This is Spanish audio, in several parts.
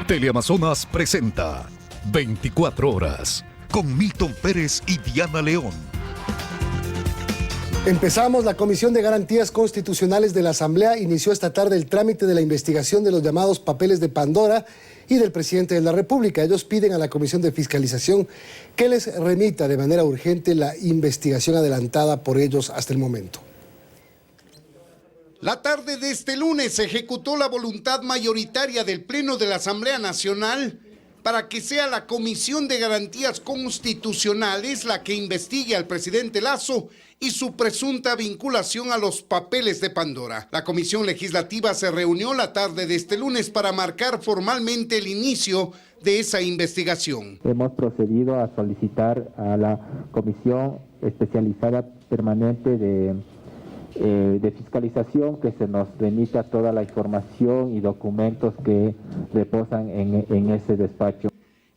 Teleamazonas presenta 24 horas con Milton Pérez y Diana León. Empezamos. La Comisión de Garantías Constitucionales de la Asamblea inició esta tarde el trámite de la investigación de los llamados papeles de Pandora y del presidente de la República. Ellos piden a la Comisión de Fiscalización que les remita de manera urgente la investigación adelantada por ellos hasta el momento. La tarde de este lunes se ejecutó la voluntad mayoritaria del Pleno de la Asamblea Nacional para que sea la Comisión de Garantías Constitucionales la que investigue al presidente Lasso y su presunta vinculación a los papeles de Pandora. La Comisión Legislativa se reunió la tarde de este lunes para marcar formalmente el inicio de esa investigación. Hemos procedido a solicitar a la Comisión Especializada Permanente de Fiscalización que se nos remita toda la información y documentos que reposan en ese despacho.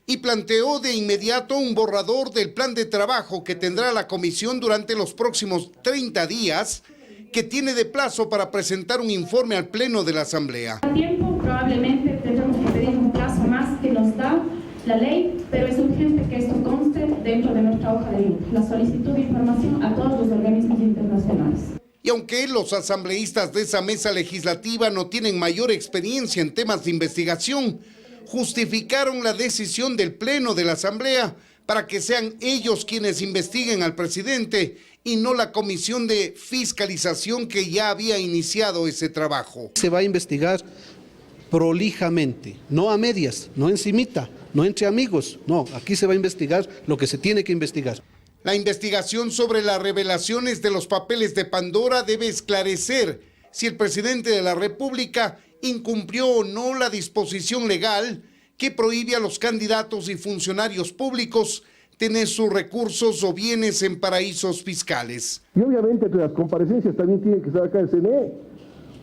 Y planteó de inmediato un borrador del plan de trabajo que tendrá la comisión durante los próximos 30 días, que tiene de plazo para presentar un informe al Pleno de la Asamblea. A tiempo probablemente tendremos que pedir un plazo más que nos da la ley, pero es urgente que esto conste dentro de nuestra hoja de vida, la solicitud de información a todos los organismos internacionales. Y aunque los asambleístas de esa mesa legislativa no tienen mayor experiencia en temas de investigación, justificaron la decisión del Pleno de la Asamblea para que sean ellos quienes investiguen al presidente y no la Comisión de Fiscalización que ya había iniciado ese trabajo. Se va a investigar prolijamente, no a medias, no encimita, no entre amigos, no, aquí se va a investigar lo que se tiene que investigar. La investigación sobre las revelaciones de los papeles de Pandora debe esclarecer si el presidente de la República incumplió o no la disposición legal que prohíbe a los candidatos y funcionarios públicos tener sus recursos o bienes en paraísos fiscales. Y obviamente entre las comparecencias también tiene que estar acá el CNE,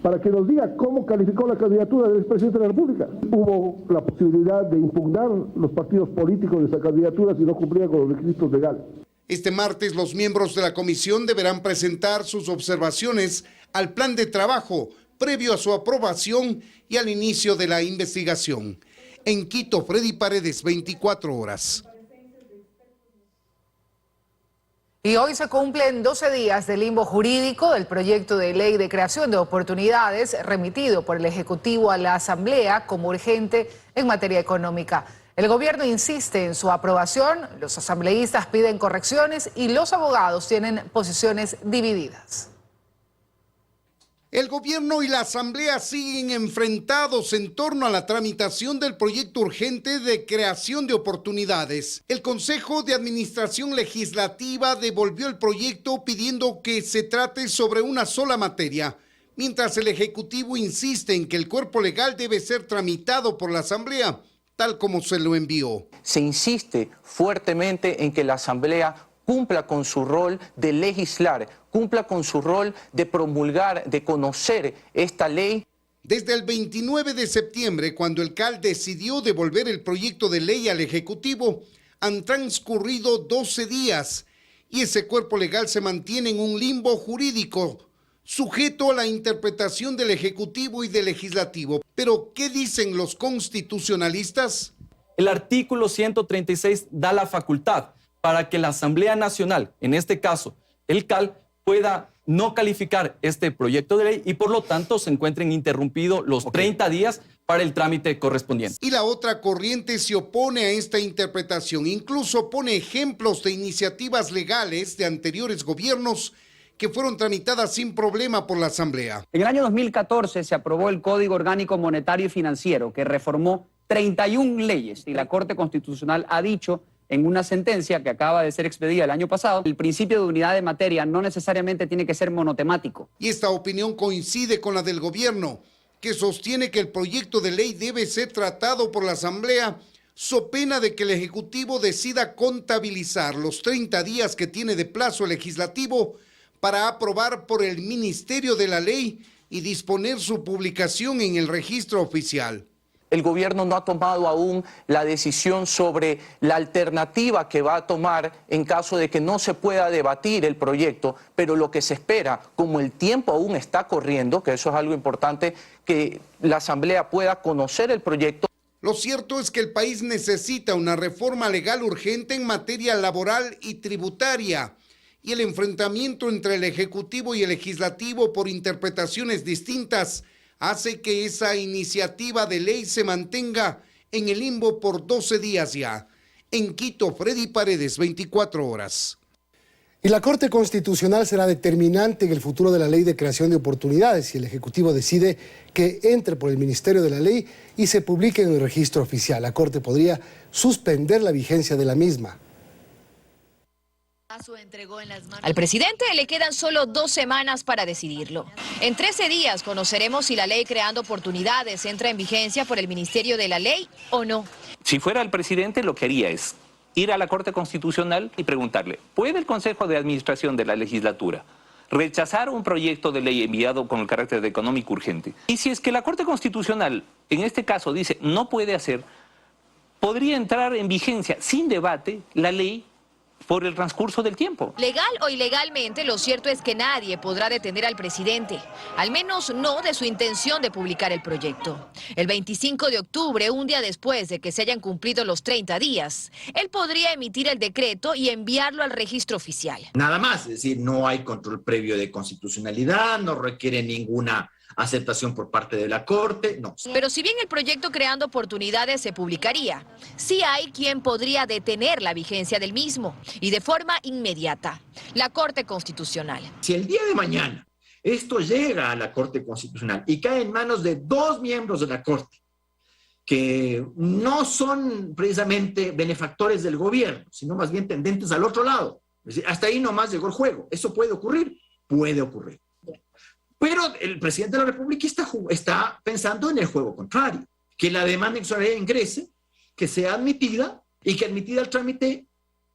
para que nos diga cómo calificó la candidatura del expresidente de la República. Hubo la posibilidad de impugnar los partidos políticos de esa candidatura si no cumplían con los requisitos legales. Este martes los miembros de la comisión deberán presentar sus observaciones al plan de trabajo previo a su aprobación y al inicio de la investigación. En Quito, Freddy Paredes, 24 horas. Y hoy se cumplen 12 días del limbo jurídico del proyecto de ley de creación de oportunidades remitido por el Ejecutivo a la Asamblea como urgente en materia económica. El gobierno insiste en su aprobación, los asambleístas piden correcciones y los abogados tienen posiciones divididas. El gobierno y la asamblea siguen enfrentados en torno a la tramitación del proyecto urgente de creación de oportunidades. El Consejo de Administración Legislativa devolvió el proyecto pidiendo que se trate sobre una sola materia, mientras el Ejecutivo insiste en que el cuerpo legal debe ser tramitado por la asamblea, tal como se lo envió. Se insiste fuertemente en que la Asamblea cumpla con su rol de legislar, cumpla con su rol de promulgar, de conocer esta ley. Desde el 29 de septiembre, cuando el CAL decidió devolver el proyecto de ley al Ejecutivo, han transcurrido 12 días y ese cuerpo legal se mantiene en un limbo jurídico, sujeto a la interpretación del Ejecutivo y del Legislativo. Pero, ¿qué dicen los constitucionalistas? El artículo 136 da la facultad para que la Asamblea Nacional, en este caso el CAL, pueda no calificar este proyecto de ley y por lo tanto se encuentren interrumpidos los 30 días para el trámite correspondiente. Y la otra corriente se opone a esta interpretación, incluso pone ejemplos de iniciativas legales de anteriores gobiernos que fueron tramitadas sin problema por la Asamblea. En el año 2014 se aprobó el Código Orgánico Monetario y Financiero, que reformó 31 leyes, y la Corte Constitucional ha dicho en una sentencia que acaba de ser expedida el año pasado, el principio de unidad de materia no necesariamente tiene que ser monotemático. Y esta opinión coincide con la del gobierno, que sostiene que el proyecto de ley debe ser tratado por la Asamblea, so pena de que el Ejecutivo decida contabilizar los 30 días que tiene de plazo el Legislativo para aprobar por el Ministerio de la Ley y disponer su publicación en el registro oficial. El gobierno no ha tomado aún la decisión sobre la alternativa que va a tomar en caso de que no se pueda debatir el proyecto, pero lo que se espera, como el tiempo aún está corriendo, que eso es algo importante, que la Asamblea pueda conocer el proyecto. Lo cierto es que el país necesita una reforma legal urgente en materia laboral y tributaria, y el enfrentamiento entre el Ejecutivo y el Legislativo por interpretaciones distintas hace que esa iniciativa de ley se mantenga en el limbo por 12 días ya. En Quito, Freddy Paredes, 24 horas. Y la Corte Constitucional será determinante en el futuro de la Ley de Creación de Oportunidades si el Ejecutivo decide que entre por el Ministerio de la Ley y se publique en el registro oficial. La Corte podría suspender la vigencia de la misma. Al presidente le quedan solo 2 semanas para decidirlo. En 13 días conoceremos si la ley creando oportunidades entra en vigencia por el Ministerio de la Ley o no. Si fuera el presidente, lo que haría es ir a la Corte Constitucional y preguntarle, ¿puede el Consejo de Administración de la Legislatura rechazar un proyecto de ley enviado con el carácter de económico urgente? Y si es que la Corte Constitucional, en este caso, dice no puede hacer, podría entrar en vigencia sin debate la ley por el transcurso del tiempo. Legal o ilegalmente, lo cierto es que nadie podrá detener al presidente, al menos no de su intención de publicar el proyecto. El 25 de octubre, un día después de que se hayan cumplido los 30 días, él podría emitir el decreto y enviarlo al registro oficial. Nada más, es decir, no hay control previo de constitucionalidad, no requiere ninguna aceptación por parte de la Corte, no. Pero si bien el proyecto creando oportunidades se publicaría, sí hay quien podría detener la vigencia del mismo y de forma inmediata, la Corte Constitucional. Si el día de mañana esto llega a la Corte Constitucional y cae en manos de 2 miembros de la Corte, que no son precisamente benefactores del gobierno, sino más bien tendentes al otro lado, es decir, hasta ahí nomás llegó el juego. ¿Eso puede ocurrir? Puede ocurrir. Pero el presidente de la República está pensando en el juego contrario, que la demanda extraordinaria ingrese, que sea admitida y que admitida el trámite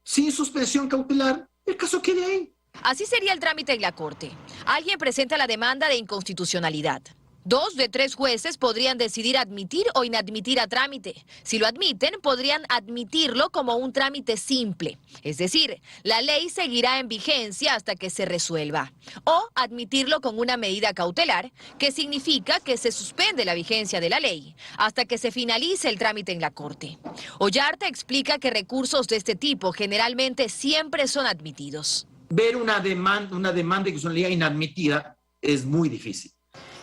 sin suspensión cautelar, el caso quede ahí. Así sería el trámite en la Corte. Alguien presenta la demanda de inconstitucionalidad. 2 de 3 jueces podrían decidir admitir o inadmitir a trámite. Si lo admiten, podrían admitirlo como un trámite simple. Es decir, la ley seguirá en vigencia hasta que se resuelva. O admitirlo con una medida cautelar, que significa que se suspende la vigencia de la ley hasta que se finalice el trámite en la Corte. Ollarta explica que recursos de este tipo generalmente siempre son admitidos. Ver una demanda de constitucionalidad inadmitida es muy difícil.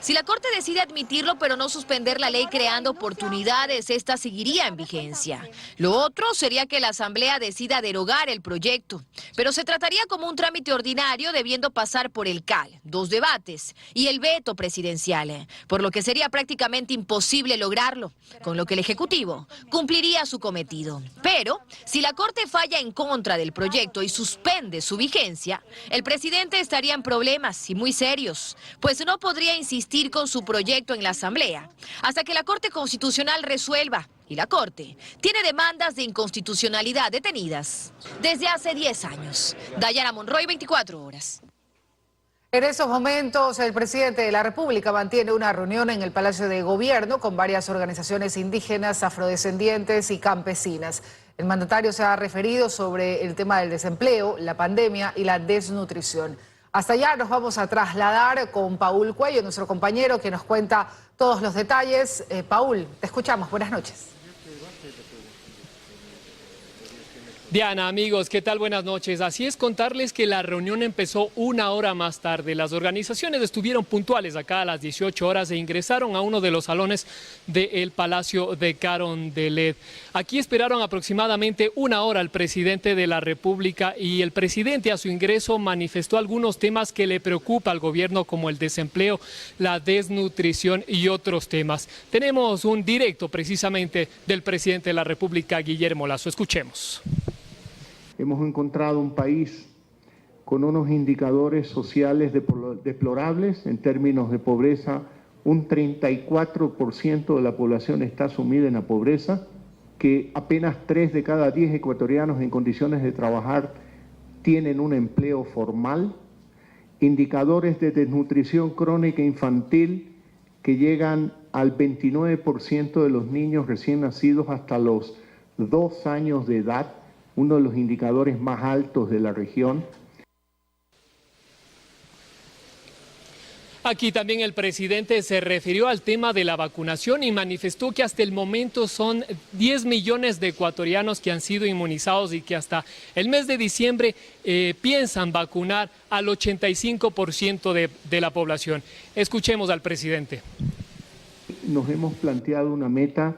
Si la Corte decide admitirlo pero no suspender la ley creando oportunidades, esta seguiría en vigencia. Lo otro sería que la Asamblea decida derogar el proyecto, pero se trataría como un trámite ordinario debiendo pasar por el CAL, 2 debates y el veto presidencial, por lo que sería prácticamente imposible lograrlo, con lo que el Ejecutivo cumpliría su cometido. Pero si la Corte falla en contra del proyecto y suspende su vigencia, el presidente estaría en problemas y muy serios, pues no podría insistir con su proyecto en la Asamblea hasta que la Corte Constitucional resuelva. Y la Corte tiene demandas de inconstitucionalidad detenidas desde hace 10 años. Dayana Monroy, 24 horas. En estos momentos, el presidente de la República mantiene una reunión en el Palacio de Gobierno con varias organizaciones indígenas, afrodescendientes y campesinas. El mandatario se ha referido sobre el tema del desempleo, la pandemia y la desnutrición. Hasta allá nos vamos a trasladar con Paul Cuello, nuestro compañero, que nos cuenta todos los detalles. Paul, te escuchamos. Buenas noches. Diana, amigos, ¿qué tal? Buenas noches. Así es, contarles que la reunión empezó 1 hora más tarde. Las organizaciones estuvieron puntuales acá a las 18 horas e ingresaron a uno de los salones del Palacio de Carondelet. Aquí esperaron aproximadamente 1 hora al presidente de la República y el presidente a su ingreso manifestó algunos temas que le preocupa al gobierno, como el desempleo, la desnutrición y otros temas. Tenemos un directo precisamente del presidente de la República, Guillermo Lasso. Escuchemos. Hemos encontrado un país con unos indicadores sociales deplorables en términos de pobreza. Un 34% de la población está sumida en la pobreza, que apenas 3 de cada 10 ecuatorianos en condiciones de trabajar tienen un empleo formal. Indicadores de desnutrición crónica infantil que llegan al 29% de los niños recién nacidos hasta los 2 años de edad, uno de los indicadores más altos de la región. Aquí también el presidente se refirió al tema de la vacunación y manifestó que hasta el momento son 10 millones de ecuatorianos que han sido inmunizados y que hasta el mes de diciembre piensan vacunar al 85% de la población. Escuchemos al presidente. Nos hemos planteado una meta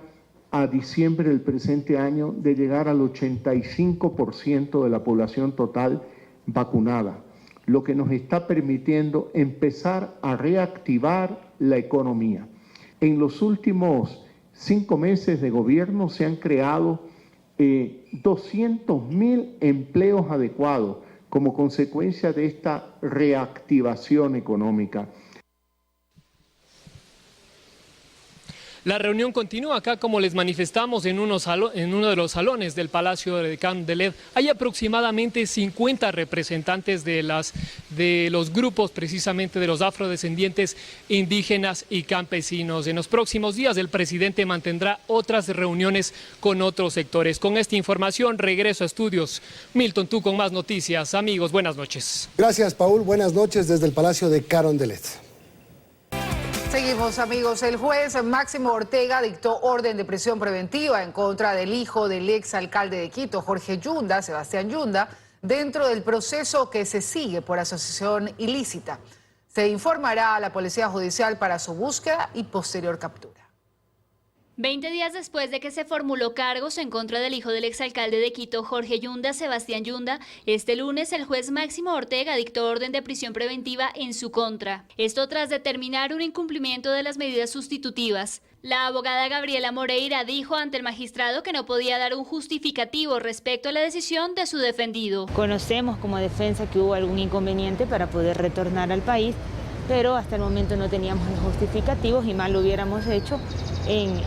a diciembre del presente año de llegar al 85% de la población total vacunada, lo que nos está permitiendo empezar a reactivar la economía. En los últimos 5 meses de gobierno se han creado 200.000 empleos adecuados como consecuencia de esta reactivación económica. La reunión continúa acá, como les manifestamos, en uno de los salones del Palacio de Camp de Led. Hay aproximadamente 50 representantes de los grupos, precisamente de los afrodescendientes, indígenas y campesinos. En los próximos días el presidente mantendrá otras reuniones con otros sectores. Con esta información regreso a estudios. Milton, tú con más noticias. Amigos, buenas noches. Gracias, Paul. Buenas noches desde el Palacio de Carondelet. Seguimos, amigos. El juez Máximo Ortega dictó orden de prisión preventiva en contra del hijo del exalcalde de Quito, Jorge Yunda, Sebastián Yunda, dentro del proceso que se sigue por asociación ilícita. Se informará a la Policía Judicial para su búsqueda y posterior captura. 20 días después de que se formuló cargos en contra del hijo del exalcalde de Quito, Jorge Yunda, Sebastián Yunda, este lunes el juez Máximo Ortega dictó orden de prisión preventiva en su contra. Esto tras determinar un incumplimiento de las medidas sustitutivas. La abogada Gabriela Moreira dijo ante el magistrado que no podía dar un justificativo respecto a la decisión de su defendido. Conocemos como defensa que hubo algún inconveniente para poder retornar al país, pero hasta el momento no teníamos los justificativos y mal lo hubiéramos hecho en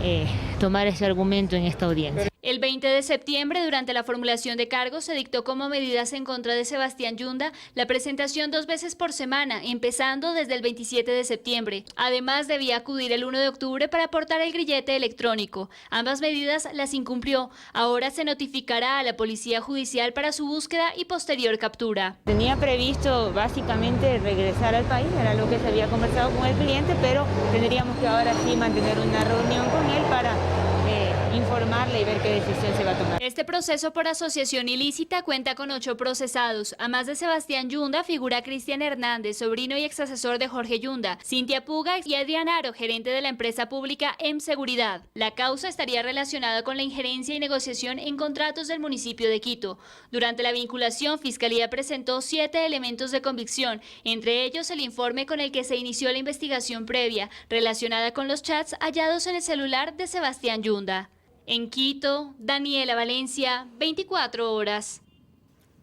tomar ese argumento en esta audiencia. El 20 de septiembre, durante la formulación de cargos, se dictó como medidas en contra de Sebastián Yunda la presentación 2 veces por semana, empezando desde el 27 de septiembre. Además, debía acudir el 1 de octubre para aportar el grillete electrónico. Ambas medidas las incumplió. Ahora se notificará a la Policía Judicial para su búsqueda y posterior captura. Tenía previsto básicamente regresar al país, era lo que se había conversado con el cliente, pero tendríamos que ahora sí mantener una reunión con él para informarle y ver qué decisión se va a tomar. Este proceso por asociación ilícita cuenta con 8 procesados. A más de Sebastián Yunda figura Cristian Hernández, sobrino y exasesor de Jorge Yunda, Cintia Puga y Adrián Aro, gerente de la empresa pública M Seguridad. La causa estaría relacionada con la injerencia y negociación en contratos del municipio de Quito. Durante la vinculación, Fiscalía presentó 7 elementos de convicción, entre ellos el informe con el que se inició la investigación previa, relacionada con los chats hallados en el celular de Sebastián Yunda. En Quito, Daniela Valencia, 24 horas.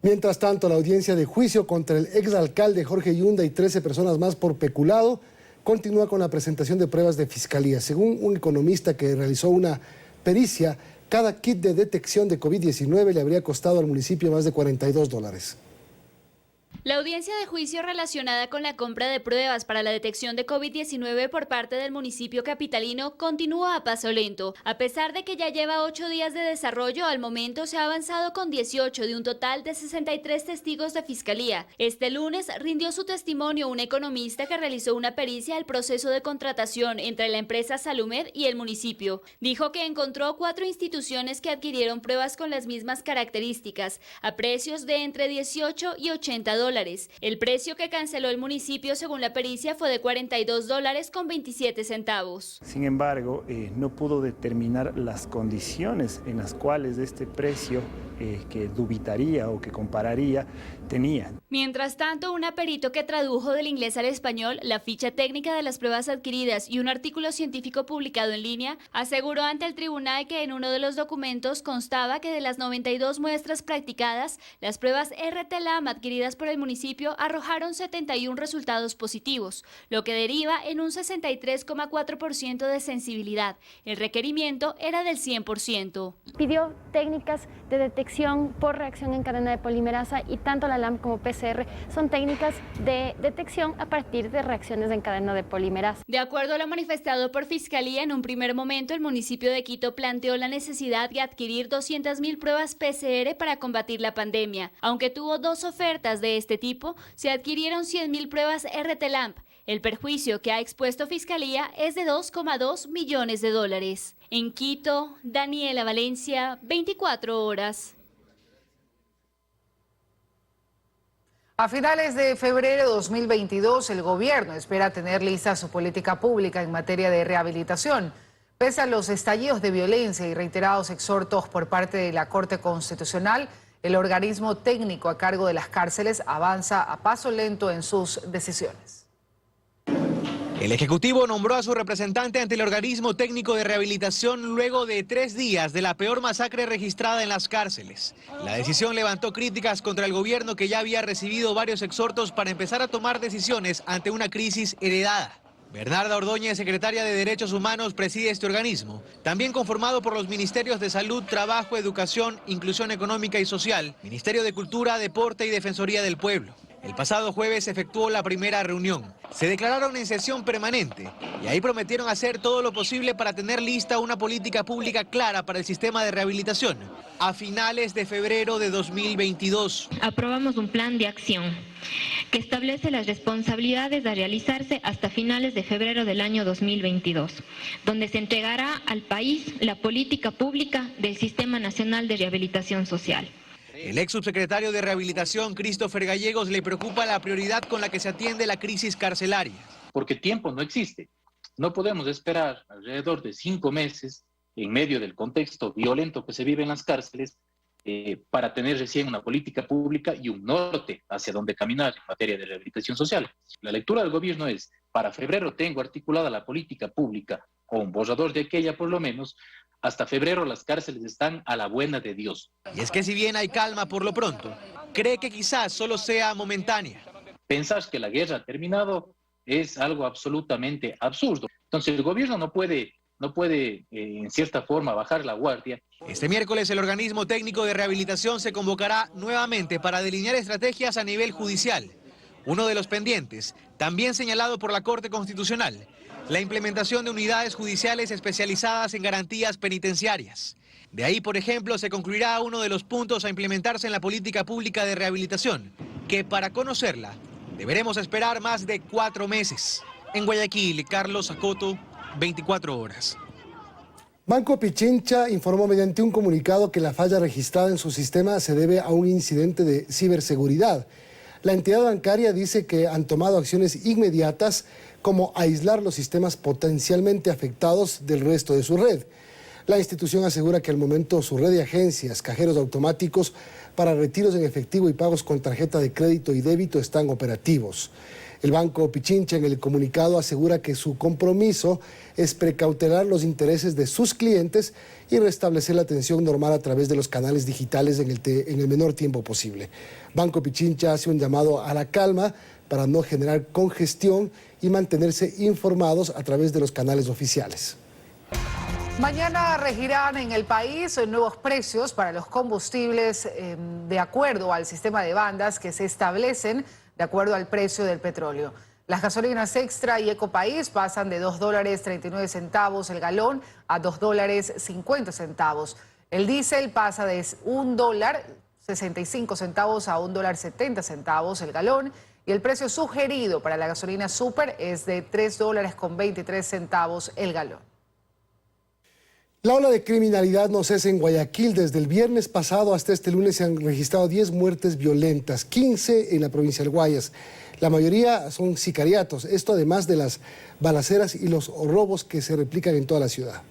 Mientras tanto, la audiencia de juicio contra el exalcalde Jorge Yunda y 13 personas más por peculado continúa con la presentación de pruebas de fiscalía. Según un economista que realizó una pericia, cada kit de detección de COVID-19 le habría costado al municipio más de $42. La audiencia de juicio relacionada con la compra de pruebas para la detección de COVID-19 por parte del municipio capitalino continúa a paso lento. A pesar de que ya lleva 8 días de desarrollo, al momento se ha avanzado con 18 de un total de 63 testigos de fiscalía. Este lunes rindió su testimonio un economista que realizó una pericia al proceso de contratación entre la empresa Salumed y el municipio. Dijo que encontró 4 instituciones que adquirieron pruebas con las mismas características, a precios de entre 18 y $80. El precio que canceló el municipio según la pericia fue de $42.27. Sin embargo, no pudo determinar las condiciones en las cuales este precio que dubitaría o que compararía tenía. Mientras tanto, un perito que tradujo del inglés al español la ficha técnica de las pruebas adquiridas y un artículo científico publicado en línea aseguró ante el tribunal que en uno de los documentos constaba que de las 92 muestras practicadas, las pruebas RT-LAMP adquiridas por el municipio arrojaron 71 resultados positivos, lo que deriva en un 63,4% de sensibilidad. El requerimiento era del 100%. Pidió técnicas de detección por reacción en cadena de polimerasa y tanto la LAMP como PCR son técnicas de detección a partir de reacciones en cadena de polimerasa. De acuerdo a lo manifestado por Fiscalía, en un primer momento el municipio de Quito planteó la necesidad de adquirir 200.000 pruebas PCR para combatir la pandemia. Aunque tuvo 2 ofertas de este tipo, se adquirieron 100.000 pruebas RT-LAMP. El perjuicio que ha expuesto Fiscalía es de $2,2 millones. En Quito, Daniela Valencia, 24 horas. A finales de febrero de 2022, el gobierno espera tener lista su política pública en materia de rehabilitación. Pese a los estallidos de violencia y reiterados exhortos por parte de la Corte Constitucional, el organismo técnico a cargo de las cárceles avanza a paso lento en sus decisiones. El Ejecutivo nombró a su representante ante el organismo técnico de rehabilitación luego de 3 días de la peor masacre registrada en las cárceles. La decisión levantó críticas contra el gobierno, que ya había recibido varios exhortos para empezar a tomar decisiones ante una crisis heredada. Bernarda Ordóñez, secretaria de Derechos Humanos, preside este organismo, también conformado por los Ministerios de Salud, Trabajo, Educación, Inclusión Económica y Social, Ministerio de Cultura, Deporte y Defensoría del Pueblo. El pasado jueves se efectuó la primera reunión. Se declararon en sesión permanente y ahí prometieron hacer todo lo posible para tener lista una política pública clara para el sistema de rehabilitación a finales de febrero de 2022. Aprobamos un plan de acción que establece las responsabilidades a realizarse hasta finales de febrero del año 2022, donde se entregará al país la política pública del Sistema Nacional de Rehabilitación Social. El ex subsecretario de Rehabilitación, Christopher Gallegos, le preocupa la prioridad con la que se atiende la crisis carcelaria. Porque tiempo no existe. No podemos esperar alrededor de 5 meses en medio del contexto violento que se vive en las cárceles para tener recién una política pública y un norte hacia donde caminar en materia de rehabilitación social. La lectura del gobierno es: para febrero tengo articulada la política pública, o un borrador de aquella por lo menos. Hasta febrero las cárceles están a la buena de Dios. Y es que si bien hay calma por lo pronto, cree que quizás solo sea momentánea. Pensar que la guerra ha terminado es algo absolutamente absurdo. Entonces el gobierno no puede en cierta forma bajar la guardia. Este miércoles el organismo técnico de rehabilitación se convocará nuevamente para delinear estrategias a nivel judicial. Uno de los pendientes, también señalado por la Corte Constitucional, la implementación de unidades judiciales especializadas en garantías penitenciarias. De ahí, por ejemplo, se concluirá uno de los puntos a implementarse en la política pública de rehabilitación, que para conocerla deberemos esperar más de 4 meses. En Guayaquil, Carlos Acoto, 24 horas. Banco Pichincha informó mediante un comunicado que la falla registrada en su sistema se debe a un incidente de ciberseguridad. La entidad bancaria dice que han tomado acciones inmediatas como aislar los sistemas potencialmente afectados del resto de su red. La institución asegura que al momento su red de agencias, cajeros automáticos para retiros en efectivo y pagos con tarjeta de crédito y débito están operativos. El Banco Pichincha en el comunicado asegura que su compromiso es precautelar los intereses de sus clientes y restablecer la atención normal a través de los canales digitales en el menor tiempo posible. Banco Pichincha hace un llamado a la calma para no generar congestión y mantenerse informados a través de los canales oficiales. Mañana regirán en el país nuevos precios para los combustibles de acuerdo al sistema de bandas que se establecen de acuerdo al precio del petróleo. Las gasolinas Extra y Ecopaís pasan de $2.39 el galón a $2.50. El diésel pasa de $1.65 a $1.70 el galón. Y el precio sugerido para la gasolina Super es de $3.23 el galón. La ola de criminalidad no cesa en Guayaquil. Desde el viernes pasado hasta este lunes se han registrado 10 muertes violentas, 15 en la provincia del Guayas. La mayoría son sicariatos, esto además de las balaceras y los robos que se replican en toda la ciudad.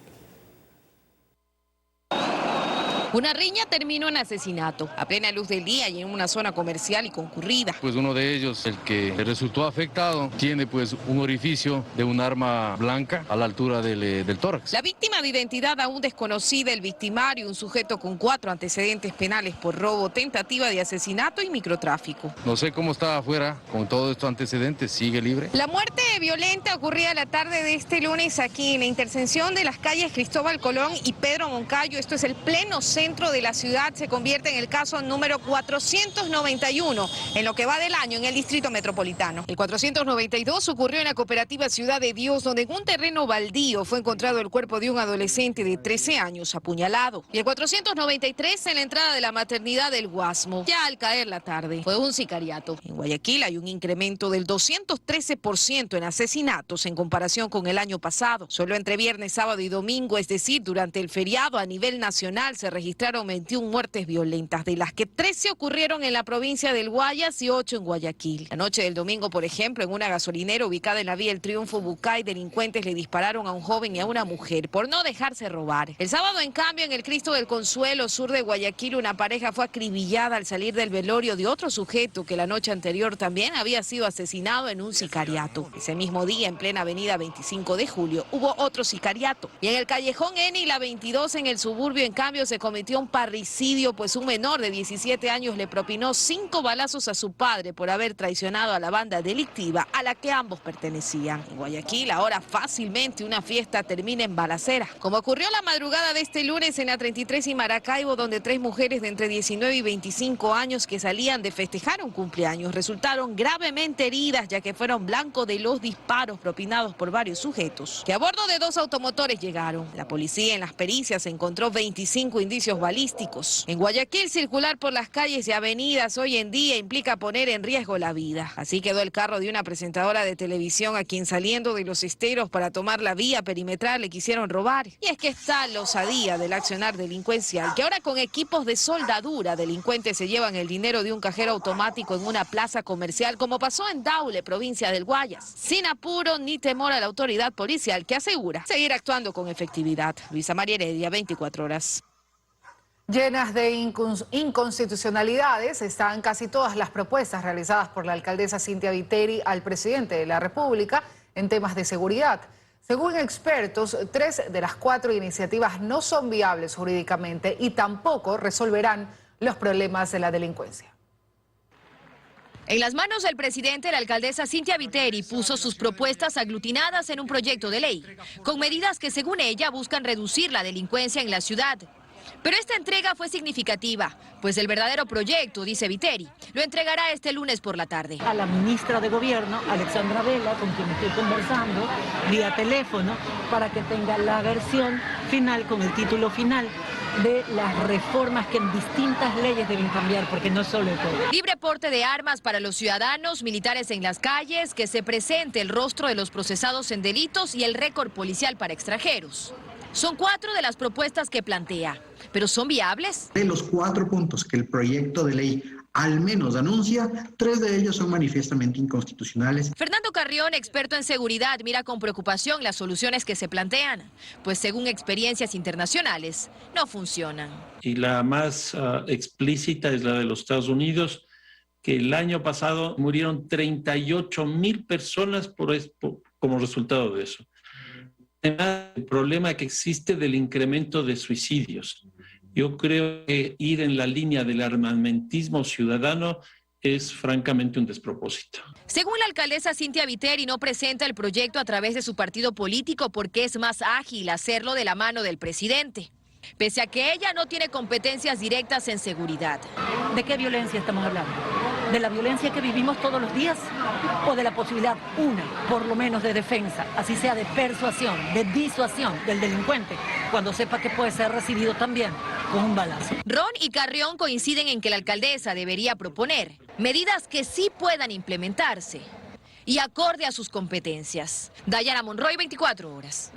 Una riña terminó en asesinato, a plena luz del día y en una zona comercial y concurrida. Pues uno de ellos, el que resultó afectado, tiene pues un orificio de un arma blanca a la altura del tórax. La víctima de identidad aún desconocida, el victimario, un sujeto con 4 antecedentes penales por robo, tentativa de asesinato y microtráfico. No sé cómo está afuera con todos estos antecedentes, sigue libre. La muerte violenta ocurría la tarde de este lunes aquí en la intersección de las calles Cristóbal Colón y Pedro Moncayo. Esto es el pleno centro centro de la ciudad se convierte en el caso número 491 en lo que va del año en el distrito metropolitano. El 492 ocurrió en la cooperativa Ciudad de Dios, donde en un terreno baldío fue encontrado el cuerpo de un adolescente de 13 años apuñalado. Y el 493 en la entrada de la maternidad del Guasmo, ya al caer la tarde. Fue un sicariato. En Guayaquil hay un incremento del 213% en asesinatos en comparación con el año pasado. Solo entre viernes, sábado y domingo, es decir, durante el feriado a nivel nacional, se registraron 21 muertes violentas, de las que 13 ocurrieron en la provincia del Guayas y 8 en Guayaquil. La noche del domingo, por ejemplo, en una gasolinera ubicada en la vía El Triunfo Bucay, delincuentes le dispararon a un joven y a una mujer por no dejarse robar. El sábado, en cambio, en el Cristo del Consuelo, sur de Guayaquil, una pareja fue acribillada al salir del velorio de otro sujeto que la noche anterior también había sido asesinado en un sicariato. Ese mismo día, en plena avenida 25 de julio, hubo otro sicariato. Y en el callejón N y la 22 en el suburbio, en cambio, se cometió un parricidio, pues un menor de 17 años le propinó 5 balazos a su padre por haber traicionado a la banda delictiva a la que ambos pertenecían. En Guayaquil, ahora fácilmente una fiesta termina en balacera, como ocurrió la madrugada de este lunes en la 33 y Maracaibo, donde 3 mujeres de entre 19 y 25 años que salían de festejar un cumpleaños resultaron gravemente heridas, ya que fueron blanco de los disparos propinados por varios sujetos, que a bordo de 2 automotores llegaron. La policía en las pericias encontró 25 indicios balísticos. En Guayaquil, circular por las calles y avenidas hoy en día implica poner en riesgo la vida. Así quedó el carro de una presentadora de televisión a quien, saliendo de Los Esteros para tomar la vía perimetral, le quisieron robar. Y es que está la osadía del accionar delincuencial, que ahora con equipos de soldadura, delincuentes se llevan el dinero de un cajero automático en una plaza comercial, como pasó en Daule, provincia del Guayas, sin apuro ni temor a la autoridad policial, que asegura seguir actuando con efectividad. Luisa María Heredia, 24 horas. Llenas de inconstitucionalidades están casi todas las propuestas realizadas por la alcaldesa Cynthia Viteri al presidente de la República en temas de seguridad. Según expertos, 3 de las 4 iniciativas no son viables jurídicamente y tampoco resolverán los problemas de la delincuencia. En las manos del presidente, la alcaldesa Cynthia Viteri puso sus propuestas aglutinadas en un proyecto de ley, con medidas que, según ella, buscan reducir la delincuencia en la ciudad. Pero esta entrega fue significativa, pues el verdadero proyecto, dice Viteri, lo entregará este lunes por la tarde. A la ministra de Gobierno, Alexandra Vela, con quien estoy conversando vía teléfono, para que tenga la versión final con el título final de las reformas que en distintas leyes deben cambiar, porque no solo el código. Libre porte de armas para los ciudadanos, militares en las calles, que se presente el rostro de los procesados en delitos y el récord policial para extranjeros. Son 4 de las propuestas que plantea, pero ¿son viables? De los 4 puntos que el proyecto de ley al menos anuncia, 3 de ellos son manifiestamente inconstitucionales. Fernando Carrión, experto en seguridad, mira con preocupación las soluciones que se plantean, pues según experiencias internacionales, no funcionan. Y la más explícita es la de los Estados Unidos, que el año pasado murieron 38,000 personas como resultado de eso. Además, el problema que existe del incremento de suicidios. Yo creo que ir en la línea del armamentismo ciudadano es francamente un despropósito. Según la alcaldesa Cynthia Viteri, no presenta el proyecto a través de su partido político porque es más ágil hacerlo de la mano del presidente, pese a que ella no tiene competencias directas en seguridad. ¿De qué violencia estamos hablando? ¿De la violencia que vivimos todos los días? ¿O de la posibilidad, por lo menos, de defensa, así sea de persuasión, de disuasión del delincuente, cuando sepa que puede ser recibido también con un balazo? Ron y Carrión coinciden en que la alcaldesa debería proponer medidas que sí puedan implementarse y acorde a sus competencias. Dayana Monroy, 24 horas.